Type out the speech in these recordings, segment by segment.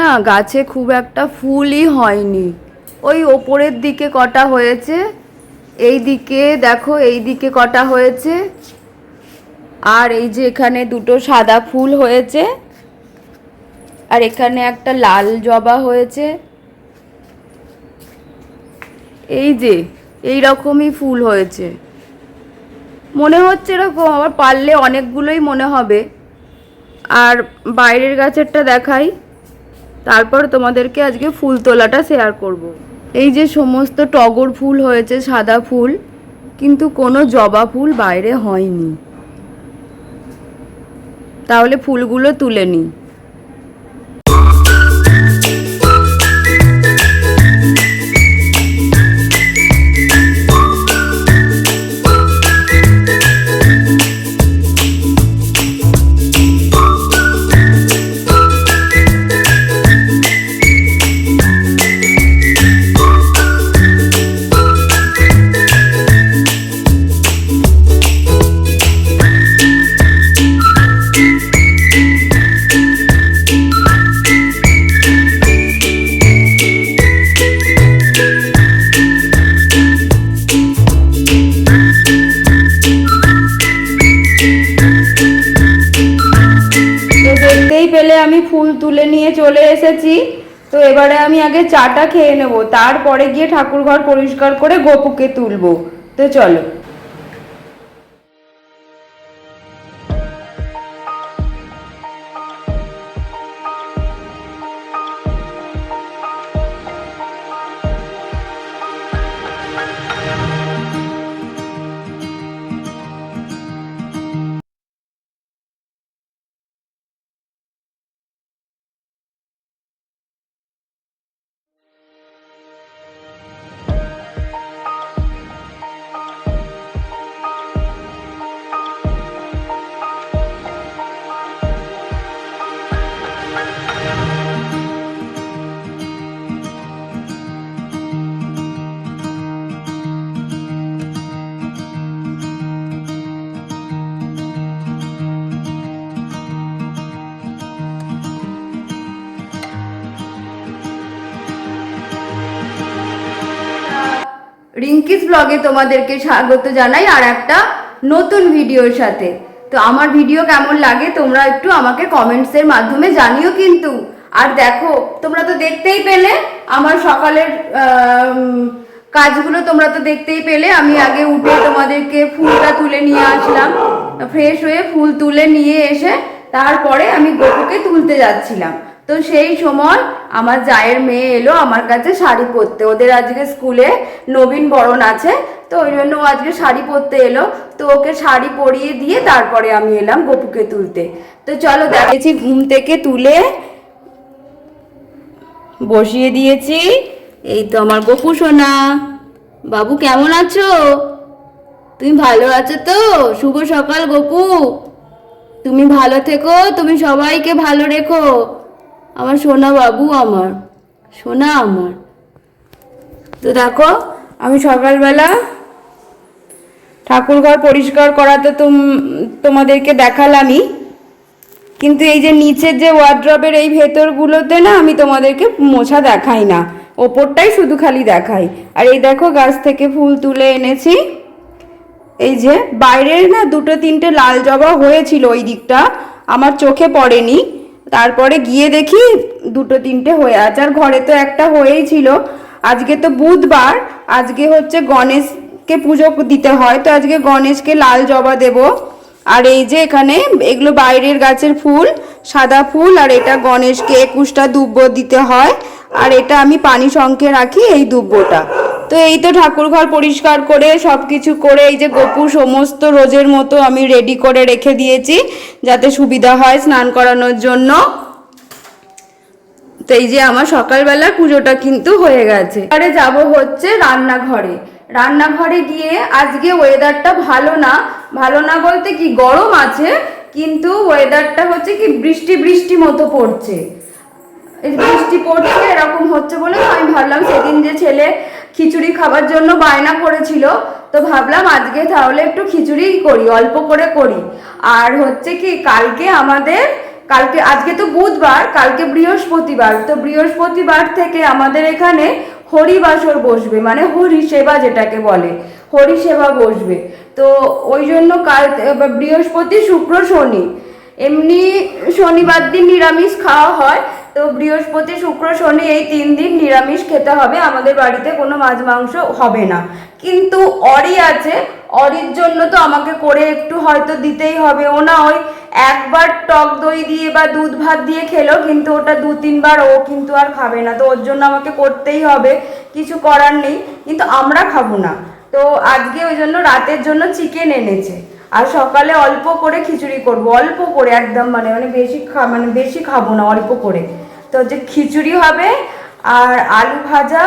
না গাছে খুব একটা ফুলই হয়নি। ওই ওপরের দিকে কটা হয়েছে, এই দিকে দেখো, এই দিকে কটা হয়েছে, আর এই যে এখানে দুটো সাদা ফুল হয়েছে, আর এখানে একটা লাল জবা হয়েছে। এই যে এই রকমই ফুল হয়েছে, মনে হচ্ছে এরকম, আবার পারলে অনেকগুলোই মনে হবে। আর বাইরের গাছেরটা দেখাই, তারপর তোমাদেরকে আজকে ফুল তোলাটা শেয়ার করব। এই যে সমস্ত টগর ফুল হয়েছে, সাদা ফুল, কিন্তু কোনো জবা ফুল বাইরে হয়নি। তাহলে ফুলগুলো তুলে নিই। পেলে আমি ফুল তুলে নিয়ে চলে এসেছি। তো এবারে আমি আগে চাটা খেয়ে নেব, তারপরে গিয়ে ঠাকুর ঘর পরিষ্কার করে গপুকে তুলবো। তো চলো। রিঙ্কিস ব্লগে তোমাদেরকে স্বাগত জানাই আর একটা নতুন ভিডিওর সাথে। তো আমার ভিডিও কেমন লাগে তোমরা একটু আমাকে কমেন্টসের মাধ্যমে জানিও কিন্তু। আর দেখো, তোমরা তো দেখতেই পেলে আমার সকালের কাজগুলো, তোমরা তো দেখতেই পেলে। আমি আগে উঠে তোমাদেরকে ফুলটা তুলে নিয়ে আসলাম, ফ্রেশ হয়ে ফুল তুলে নিয়ে এসে তারপরে আমি গপুকে তুলতে যাচ্ছিলাম। তো সেই সময় আমার জায়ের মেয়ে এলো আমার কাছে শাড়ি পরতে। ওদের আজকে স্কুলে নবীন বরণ আছে, তো ওই জন্য ও আজকে শাড়ি পরতে এলো। তো ওকে শাড়ি পরিয়ে দিয়ে তারপরে আমি এলাম গপুকে তুলতে। তো চলো, দেখেছি ঘুম থেকে তুলে বসিয়ে দিয়েছি। এই তো আমার গপু সোনা। বাবু কেমন আছো? তুমি ভালো আছো তো? শুভ সকাল গপু, তুমি ভালো থেকো, তুমি সবাইকে ভালো রেখো। আমার সোনা বাবু, আমার সোনা আমার। তো দেখো, আমি সকালবেলা ঠাকুরঘর পরিষ্কার করাতে তোমাদেরকে দেখালামই, কিন্তু এই যে নিচের যে ওয়ার্ড্রবের এই ভেতরগুলোতে না আমি তোমাদেরকে মোছা দেখাই না, ওপরটাই শুধু খালি দেখাই। আর এই দেখো, গাছ থেকে ফুল তুলে এনেছি। এই যে বাইরের না দুটো তিনটে লাল জবা হয়েছিল, ওই দিকটা আমার চোখে পড়েনি। তারপরে গিয়ে দেখি দুটো তিনটে হয়ে আছে, আর ঘরে তো একটা হয়েই ছিল। আজকে তো বুধবার, আজকে হচ্ছে গণেশকে পুজো দিতে হয়, তো আজকে গণেশকে লাল জবা দেব। আর এই যে এখানে এগুলো বাইরের গাছের ফুল, সাদা ফুল, আর এটা গণেশকে 21টা দুব্ব দিতে হয়, আর এটা আমি পানি শঙ্খে রাখি এই দুব্বটা। তো এই তো ঠাকুর ঘর পরিষ্কার করে সব কিছু করে এই যে গপু সমস্ত রোজের মতো আমি রেডি করে রেখে দিয়েছি, যাতে সুবিধা হয় স্নান করানোর জন্য। তো এই যে আমার সকালবেলা পুজোটা কিন্তু হয়ে গেছে। এবারে যাব হচ্ছে রান্নাঘরে। রান্নাঘরে গিয়ে আজকে ওয়েদারটা ভালো না, ভালো না বলতে কি গরম আছে, কিন্তু ওয়েদারটা হচ্ছে কি বৃষ্টি বৃষ্টি মতো পড়ছে। বৃষ্টি পড়ছে এরকম হচ্ছে বলে আমি ভাবলাম, সেদিন যে ছেলে খিচুড়ি খাবার জন্য বায়না করেছিল, তো ভাবলাম আজকে তাহলে একটু খিচুড়ি করি, অল্প করে করি। আর হচ্ছে কি কালকে আমাদের কালকে, আজকে তো বুধবার, কালকে বৃহস্পতিবার, তো বৃহস্পতিবার থেকে আমাদের এখানে হরিবাসর বসবে, মানে হরিসেবা যেটাকে বলে, হরিসেবা বসবে। তো ওই জন্য কাল বৃহস্পতি শুক্র শনি, এমনি শনিবার দিন নিরামিষ খাওয়া হয়, তো বৃহস্পতি শুক্র শনি এই 3 দিন নিরামিষ খেতে হবে, আমাদের বাড়িতে কোনো মাছ মাংস হবে না। কিন্তু অরি আছে, অরির জন্য তো আমাকে করে একটু হয়তো দিতেই হবে। ও না ওই একবার টক দই দিয়ে বা দুধ ভাত দিয়ে খেলো, কিন্তু ওটা 2-3 বার ও কিন্তু আর খাবে না, তো ওর জন্য আমাকে করতেই হবে, কিছু করার নেই। কিন্তু আমরা খাবো না, তো আজকে ওই জন্য রাতের জন্য চিকেন এনেছে, আর সকালে অল্প করে খিচুড়ি করব, অল্প করে একদম, মানে বেশি খাবো না, অল্প করে। তো যে খিচুড়ি হবে, আর আলু ভাজা,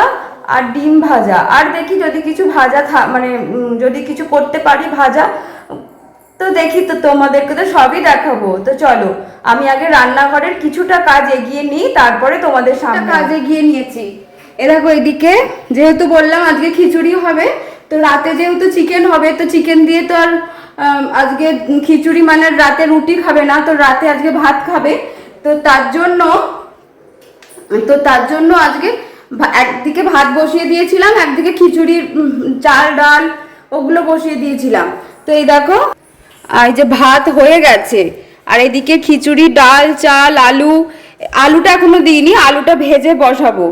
আর ডিম ভাজা, আর দেখি যদি কিছু ভাজা যদি কিছু করতে পারি ভাজা, তো দেখি। তো তোমাদেরকে তো সবই দেখাবো। তো চলো আমি আগে রান্নাঘরের কিছুটা কাজ এগিয়ে নিই, তারপরে তোমাদের সামনে কাজ এগিয়ে নিয়েছি। এ দেখো, এদিকে যেহেতু বললাম আজকে খিচুড়ি হবে, তো রাতে যেহেতু চিকেন হবে, তো চিকেন দিয়ে তো আর আজকে খিচুড়ি মানে রাতে রুটি খাবে না, তো রাতে আজকে ভাত খাবে। তো তার জন্য আজকে একদিকে ভাত বসিয়ে দিয়েছিলাম, একদিকে খিচুড়ির চাল ডাল ওগুলো বসিয়ে দিয়েছিলাম। তো এই দেখো, এই যে ভাত হয়ে গেছে, আর এদিকে খিচুড়ি, ডাল, চাল, আলুটা এখনো দিইনি, আলুটা ভেজে বসাবো।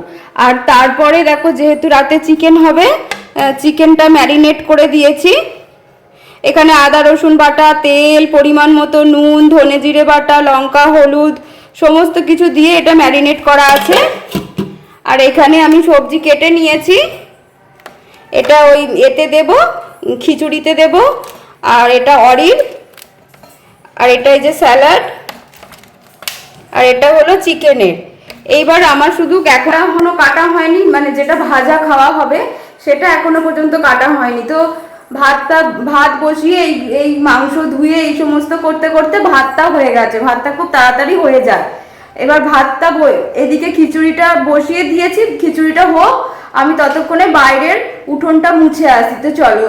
আর তারপরে দেখো, যেহেতু রাতে চিকেন হবে, চিকেনটা ম্যারিনেট করে দিয়েছি। এখানে আদা রসুন বাটা, তেল, পরিমাণ মতো নুন, ধনে জিরে বাটা, লঙ্কা, হলুদ সমস্ত কিছু দিয়ে এটা ম্যারিনেট করা আছে। আর এখানে আমি সবজি কেটে নিয়েছি, এটা ওই এতে দেব, খিচুড়িতে দেব। আর এটা অরির, আর এটা এই যে স্যালাড, আর এটা হলো চিকেনের। এইবার আমার শুধু এখনো কাটা হয়নি, মানে যেটা ভাজা খাওয়া হবে সেটা এখনো পর্যন্ত কাটা হয়নি। তো ভাত বসিয়ে এই মাংস ধুয়ে এই সমস্ত করতে করতে ভাতটা হয়ে গেছে, ভাতটা খুব তাড়াতাড়ি হয়ে যায়। এবার এদিকে খিচুড়িটা বসিয়ে দিয়েছি, খিচুড়িটা হোক, আমি ততক্ষণে বাইরের উঠোনটা মুছে আসি। তো চলো।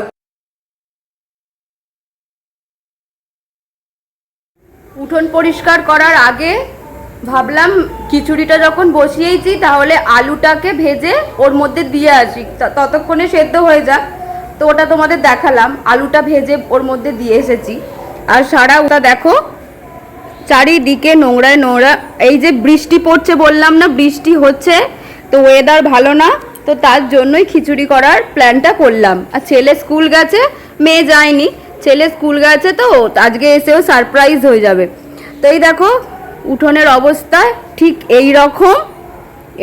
উঠোন পরিষ্কার করার আগে ভাবলাম খিচুড়িটা যখন বসিয়েছি, তাহলে আলুটাকে ভেজে ওর মধ্যে দিয়ে আসি, ততক্ষণে সেদ্ধ হয়ে যাক। তো ওটা তোমাদের দেখালাম, আলুটা ভেজে ওর মধ্যে দিয়ে এসেছি। আর ওটা দেখো, চারিদিকে নোংরায় নোংরা। এই যে বৃষ্টি পড়ছে বললাম না, বৃষ্টি হচ্ছে, তো ওয়েদার ভালো না, তো তার জন্যই খিচুড়ি করার প্ল্যানটা করলাম। আর ছেলে স্কুল গেছে, মেয়ে যায়নি, ছেলে স্কুল গেছে, তো আজকে এসেও সারপ্রাইজ হয়ে যাবে। তো এই দেখো উঠোনের অবস্থা ঠিক এই রকম,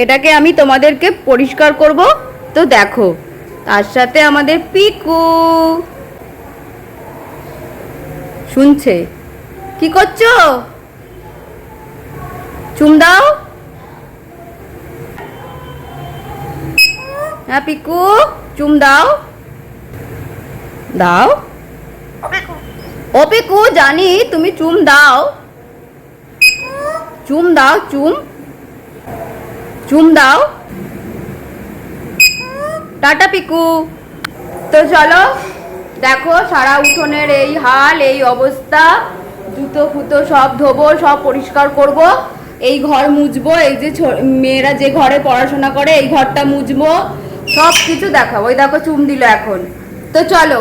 এটাকে আমি তোমাদেরকে পরিষ্কার করব। তো দেখো, তার সাথে আমাদের পিকু শুনছে। কি করছো? চুম দাও। হ্যাঁ পিকু, চুম দাও দাও। ও পিকু, জানি তুমি চুম দাও, চুম দাও, চুম দাও। টাটা পিকু। তো চলো, দেখো সারা উঠোনের এই হাল, এই অবস্থা, জুতো ফুতো সব ধোবো, সব পরিষ্কার করব, এই ঘর মুছবো, এই যে মেয়েরা যে ঘরে পড়াশোনা করে এই ঘরটা মুছবো, সব কিছু দেখাবো। ওই দেখো চুম দিল এখন। তো চলো।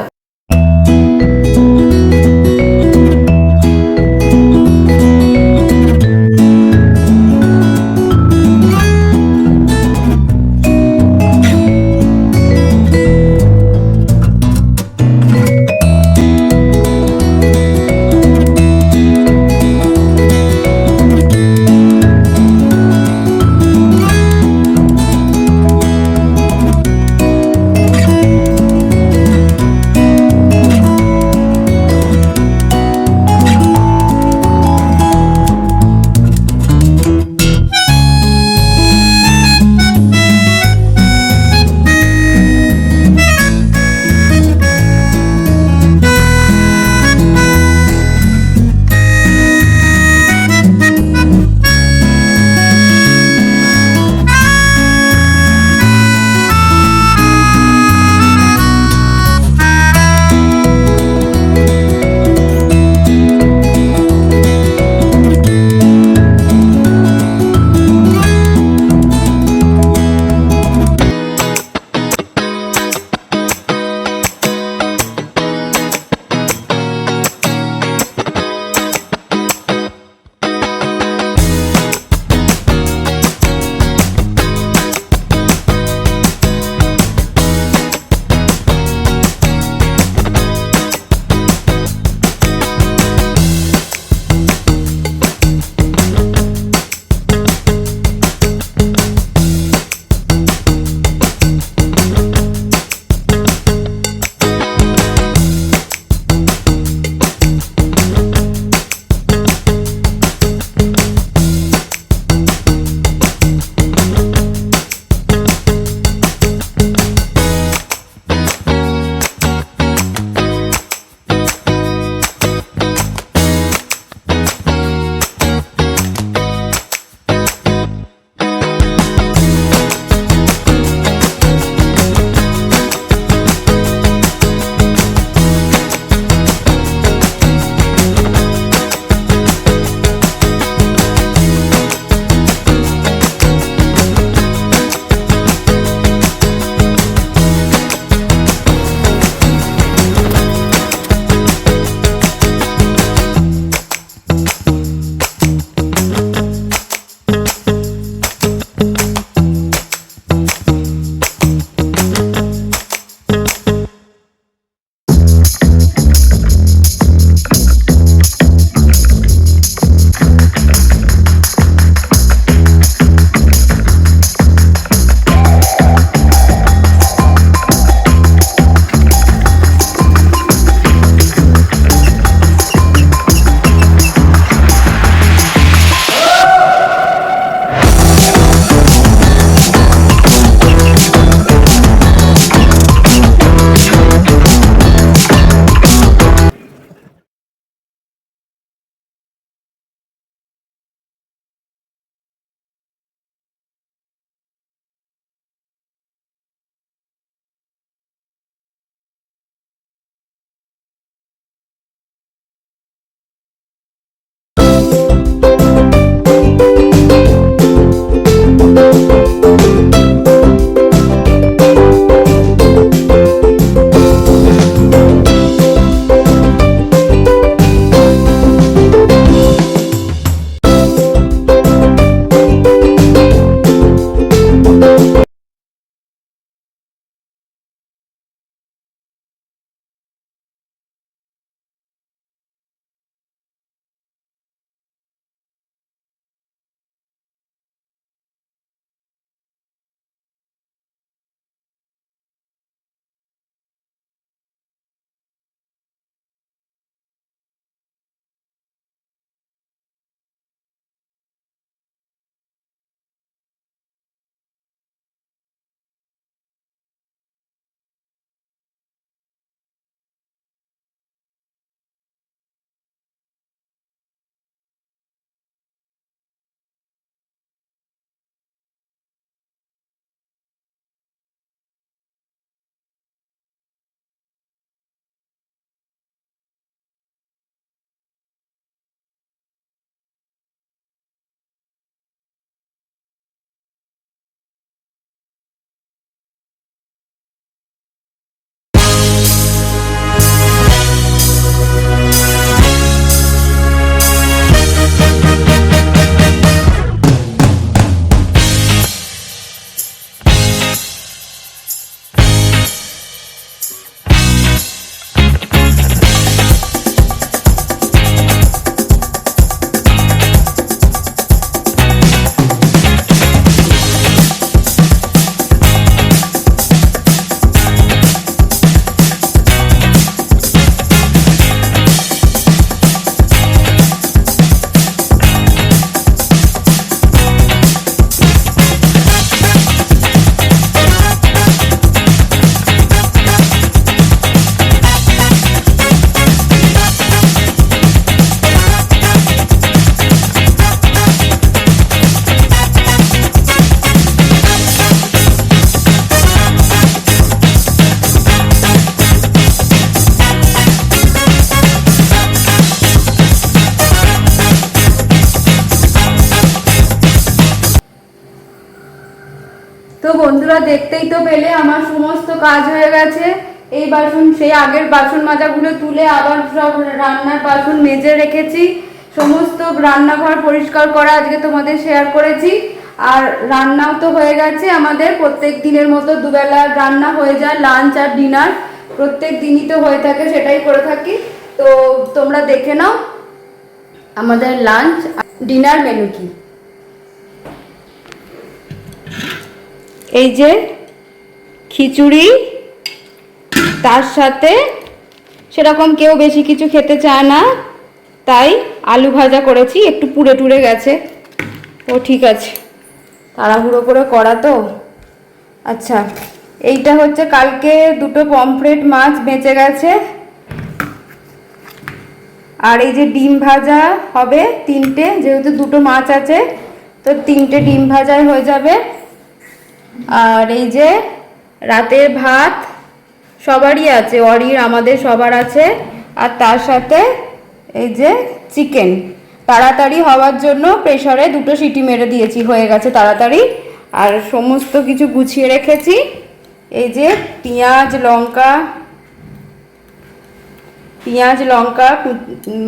তো বন্ধুরা দেখতেই তো পেলে আমার সমস্ত কাজ হয়ে গেছে। এই বাসন সেই আগের বাসন মাজাগুলো তুলে আবার সব রান্নার বাসন মেজে রেখেছি। সমস্ত রান্নাঘর পরিষ্কার করা আজকে তোমাদের শেয়ার করেছি। আর রান্নাও তো হয়ে গেছে আমাদের, প্রত্যেক দিনের মতো দুবেলা রান্না হয়ে যায়, লাঞ্চ আর ডিনার প্রত্যেক দিনই তো হয়ে থাকে, সেটাই করে থাকি। তো তোমরা দেখে নাও আমাদের লাঞ্চ ডিনার মেনু কি। এই যে খিচুড়ি, তার সাথে সেরকম কেউ বেশি কিছু খেতে চায় না, তাই আলু ভাজা করেছি, একটু পুড়ে টুড়ে গেছে। ও ঠিক আছে, তাড়াহুড়ো করে করা তো। আচ্ছা, এইটা হচ্ছে কালকে দুটো পমফ্রেট মাছ বেঁচে গেছে। আর এই যে ডিম ভাজা হবে তিনটে, যেহেতু দুটো মাছ আছে তো তিনটে ডিম ভাজাই হয়ে যাবে। আর এই যে রাতের ভাত সবারই আছে, অরির আমাদের সবার আছে। আর তার সাথে এই যে চিকেন, তাড়াতাড়ি হওয়ার জন্য প্রেসারে দুটো সিটি মেরে দিয়েছি, হয়ে গেছে তাড়াতাড়ি। আর সমস্ত কিছু গুছিয়ে রেখেছি। এই যে পেঁয়াজ লঙ্কা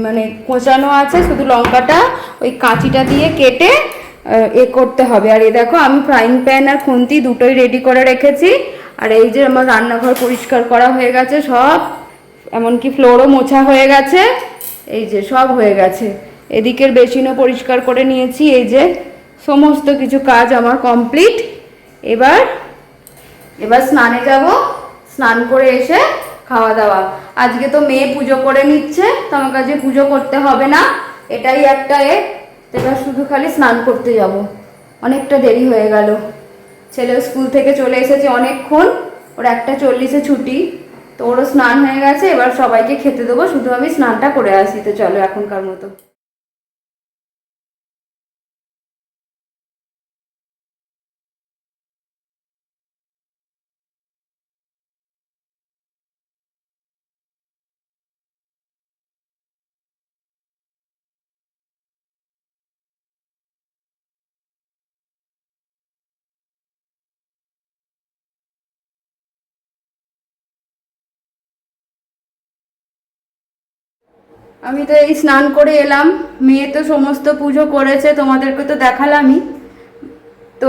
মানে কোচানো আছে, শুধু লঙ্কাটা ওই কাঁচিটা দিয়ে কেটে করতে হবে। আর এই দেখো আমি ফ্রাইং প্যান আর খুন্তি দুটোই রেডি করে রেখেছি। আর এই যে আমার রান্নাঘর পরিষ্কার করা হয়ে গেছে সব, এমনকি ফ্লোরও মোছা হয়ে গেছে। এই যে সব হয়ে গেছে, এদিকের বেসিনও পরিষ্কার করে নিয়েছি। এই যে সমস্ত কিছু কাজ আমার কমপ্লিট। এবার স্নানে যাব, স্নান করে এসে খাওয়া দাওয়া। আজকে তো মেয়ে পুজো করে নিচ্ছে, তো আমার কাছে পুজো করতে হবে না, এটাই একটা এবার শুধু খালি স্নান করতে যাব। অনেকটা দেরি হয়ে গেল, ছেলে স্কুল থেকে চলে এসেছে অনেকক্ষণ, ওর 1:40-এ ছুটি, তো ওরও স্নান হয়ে গেছে। এবার সবাইকে খেতে দেবো, শুধু আমি স্নানটা করে আসি। তো চলো এখনকার মতো। আমি তো এই স্নান করে এলাম, মেয়ে তো সমস্ত পুজো করেছে, তোমাদেরকে তো দেখালামই। তো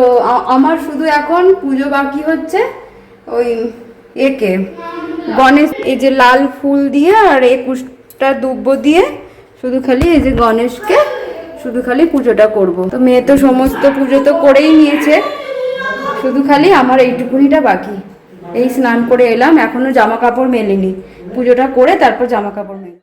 আমার শুধু এখন পুজো বাকি হচ্ছে, ওই গণেশ, এই যে লাল ফুল দিয়ে আর 21টা দুব্ব দিয়ে শুধু খালি এই যে গণেশকে শুধু খালি পুজোটা করব। তো মেয়ে তো সমস্ত পুজো তো করেই নিয়েছে, শুধু খালি আমার এইটুকুনিটা বাকি। এই স্নান করে এলাম, এখনো জামা কাপড় মেলিনি, পুজোটা করে তারপর জামা কাপড় মেলি।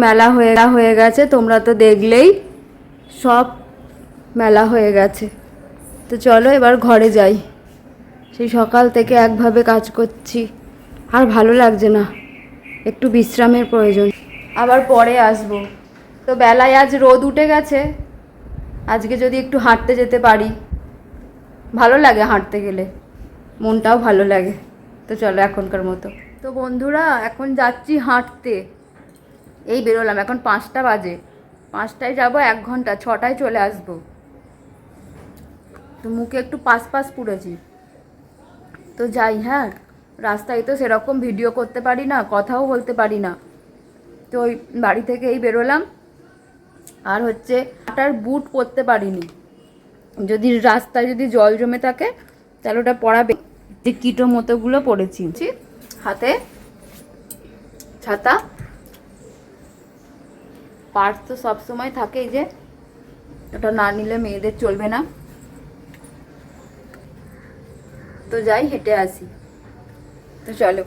মেলা হয়ে গেছে, তোমরা তো দেখলেই সব মেলা হয়ে গেছে। তো চলো এবার ঘরে যাই, সেই সকাল থেকে একভাবে কাজ করছি, আর ভালো লাগছে না, একটু বিশ্রামের প্রয়োজন, আবার পরে আসবো। তো বেলায় আজ রোদ উঠে গেছে, আজকে যদি একটু হাঁটতে যেতে পারি, ভালো লাগে হাঁটতে গেলে, মনটাও ভালো লাগে। তো চলো এখনকার মতো। তো বন্ধুরা এখন যাচ্ছি হাঁটতে, এই বেরোলাম, এখন 5টা বাজে, 5টায় যাবো, 1 ঘন্টা, 6টায় চলে আসবো। তো মুখে একটু পাস পুড়েছি, তো যাই। হ্যাঁ, রাস্তায় তো সেরকম ভিডিও করতে পারি না, কথাও বলতে পারি না, তো ওই বাড়ি থেকে এই বেরোলাম। আর হচ্ছে হাঁটার বুট পরতে পারিনি, যদি রাস্তায় যদি জল জমে থাকে তাহলে ওটা পরাবে, যে কিটো মতোগুলো পরেছি। হাতে ছাতা, পার্স তো সবসময় থাকে, এই যে ওটা না নিলে মেয়েদের চলবে না। তো যাই, হেঁটে আসি। তো চলো।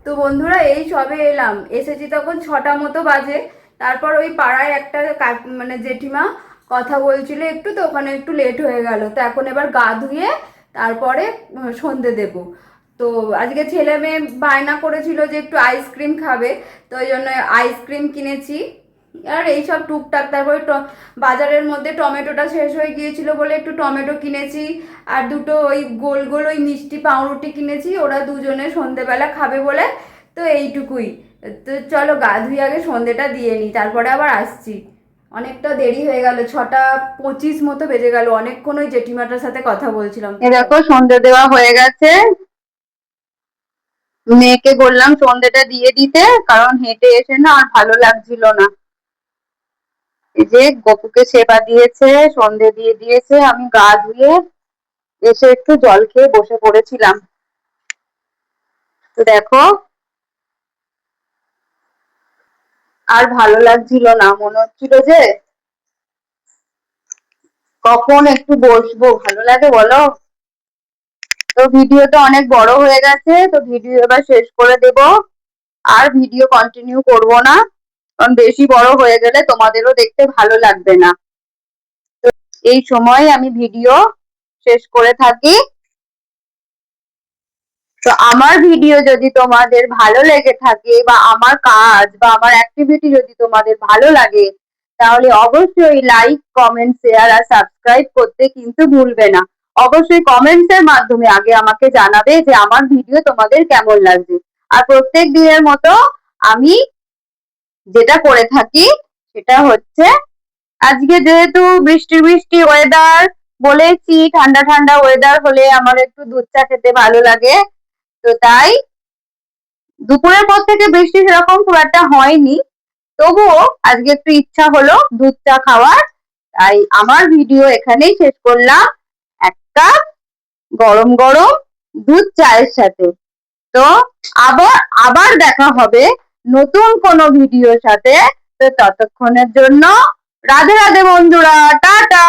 তো বন্ধুরা এই সবে এলাম, এসেছি তখন 6টা মতো বাজে। তারপর ওই পাড়ায় একটা মানে জেঠিমা কথা বলছিল একটু, তো ওখানে একটু লেট হয়ে গেল। তো এখন এবার গা ধুয়ে তারপরে সন্ধে দেব। তো আজকে ছেলে মেয়ে বায়না করেছিল যে একটু আইসক্রিম খাবে, তো ওই জন্য আইসক্রিম কিনেছি। আর এইসব টুকটাক, তারপরে বাজারের মধ্যে টমেটোটা শেষ হয়ে গিয়েছিল বলে একটু টমেটো কিনেছি। আর দুটো ওই গোল গোল ওই মিষ্টি পাউরুটি কিনেছি, ওরা দুজনে সন্ধেবেলা খাবে বলে। তো এইটুকুই। তো চলো গা ধুয়ে আগে সন্ধেটা দিয়ে নিই, তারপরে আবার আসছি। অনেকটা দেরি হয়ে গেল, 6টা 25 মতো বেজে গেল, অনেকক্ষণ ওই জেঠিমাটার সাথে কথা বলছিলাম। এ দেখো সন্ধে দেওয়া হয়ে গেছে। মেয়েকে বললাম সন্ধেটা দিয়ে দিতে, কারণ হেঁটে এসে না আর ভালো লাগছিল না। এই যে গপুকে সেবা দিয়েছে, সন্ধে দিয়ে দিয়েছে, আমি গা ধুয়ে এসে একটু জল খেয়ে বসে পড়েছিলাম। তো দেখো আর ভালো লাগছিল না, মনে হচ্ছিল যে কখন একটু বসবো, ভালো লাগে বলো? তো ভিডিওটা অনেক বড় হয়ে গেছে, তো ভিডিও এবার শেষ করে দেব। আর ভিডিও কন্টিনিউ করব না, কারণ বেশি বড় হয়ে গেলে তোমাদেরও দেখতে ভালো লাগবে না। এই সময় আমি ভিডিও শেষ করে থাকি। তো আমার ভিডিও যদি তোমাদের ভালো লেগে থাকে, বা আমার কাজ বা আমার অ্যাক্টিভিটি যদি তোমাদের ভালো লাগে, তাহলে অবশ্যই লাইক, কমেন্ট, শেয়ার আর সাবস্ক্রাইব করতে কিন্তু ভুলবে না। অবশ্যই কমেন্টস এর মাধ্যমে আগে আমাকে জানাবে যে আমার ভিডিও তোমাদের কেমন লাগছে। আর প্রত্যেক দিনের মতো আমি যেটা করে থাকি সেটা হচ্ছে, আজকে যেহেতু বৃষ্টি বৃষ্টি ওয়েদার, বলেছি ঠান্ডা ঠান্ডা ওয়েদার হলে আমার একটু দুধ চা খেতে ভালো লাগে। তো তাই দুপুরের পর থেকে বৃষ্টি সেরকম খুব একটা হয়নি, তবুও আজকে একটু ইচ্ছা হলো দুধ চা খাওয়ার। তাই আমার ভিডিও এখানেই শেষ করলাম, এক কাপ গরম গরম দুধ চায়ের সাথে। তো আবার আবার দেখা হবে নতুন কোনো ভিডিওর সাথে। তো ততক্ষণের জন্য রাধে রাধে বন্ধুরা, টাটা।